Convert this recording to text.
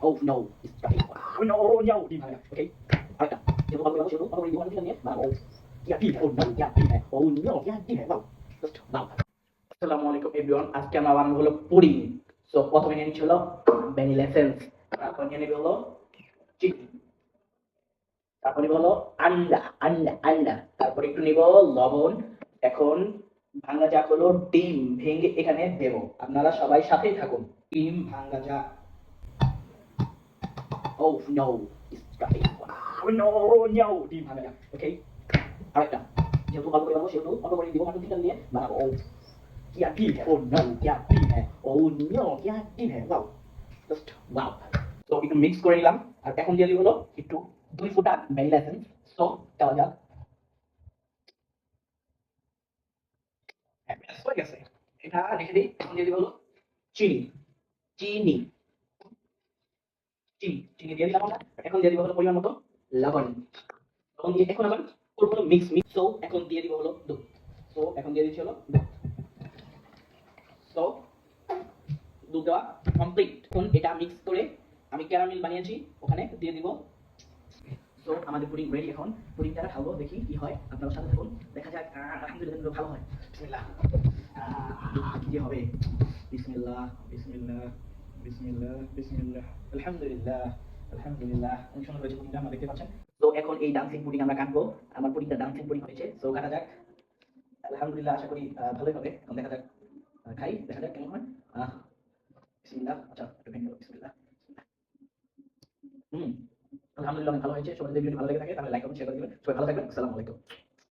Oh no, it's coming. Oh no, no, đi mà. Okay. Alright. Thì tôi báo số tôi đi qua cái này mà oh. Ya đi oh no, ya đi này. Oh no, ya đi này. Wow. Just wow. আসসালামু আলাইকুম everyone, আজকে আমরা বানাবো হলো pudding. So প্রথমে নিয়ে নিচ্ছি হলো ভ্যানিলা এসেন্স, তারপর নিয়ে নেবে হলো চিনি, তারপর নিব হলো আন্ডা, তারপর একটু নিব লবণ। এখন ভাঙা যাক হলো ডিম ভেঙে এখানে দেব। আপনারা সবাই সাথেই থাকুন। ডিম ভাঙা যাক। Oh no, it's coming. Oh no, no, ডিম ভাঙা যাক। ওকে, আরেকটা যেহেতু ভালো করে বানাবো সেহেতু অল্প করে দিব মাটন চিকেন দিয়ে বানাবো। क्या टीम है, oh no, क्या टीम है, oh no, क्या टीम है, wow, just wow. তো একটু মিক্স করে নিলাম, আর এখন দিয়ে দিব হলো একটু 2 ফোঁটা ভ্যানিলা এসেন্স। সো দেওয়া যাক। হ্যাঁ, ব্যাস হয়ে গেছে। এটা রেখে দিই। এখন দিয়ে দিব হলো চিনি, চিনি, চিনি দিয়ে দিলাম আমরা। এখন দিয়ে দিব হলো পরিমাণ মতো লবণ। লবণ দিয়ে এখন আবার করবো হলো মিক্স। সো এখন দিয়ে দিব হলো দুধ। সো এখন দিয়ে দিচ্ছি হলো দুধ। সো দুধ দেওয়া কমপ্লিট। এখন এটা মিক্স করে আমি ক্যারামেল বানিয়েছি ওখানে দিয়ে দিব। তো আমাদের পুডিং রেডি। এখন পুডিংটা খাবো, দেখি কি হয়। আপনারা সাথে থাকুন, দেখা যাক। আলহামদুলিল্লাহ ভালো হয়। বিসমিল্লাহ। কি যে হবে। বিসমিল্লাহ, বিসমিল্লাহ, বিসমিল্লাহ, বিসমিল্লাহ। আলহামদুলিল্লাহ, আলহামদুলিল্লাহ। অনেক সুন্দর হয়েছে পুডিংটা, আপনারা দেখতে পাচ্ছেন। তো এখন এই ডান্সিং পুডিং আমরা কাটবো। আমার পুডিংটা ডান্সিং পুডিং হয়েছে। সো কাটা যাক। আলহামদুলিল্লাহ, আশা করি ভালোই হবে। এখন দেখা যাক, খাই, দেখা যাক কেমন হয়। বিসমিল্লাহ। আচ্ছা, একটু ভেঙে দেবো। বিসমিল্লাহ। হুম, আলহামদুলিল্লাহ অনেক ভালো হয়েছে। সবাই যদি ভিডিওটি ভালো লেগে থাকে তাহলে লাইক কমেন্ট শেয়ার করে দিবেন। সবাই ভালো থাকবেন। আসসালামু আলাইকুম।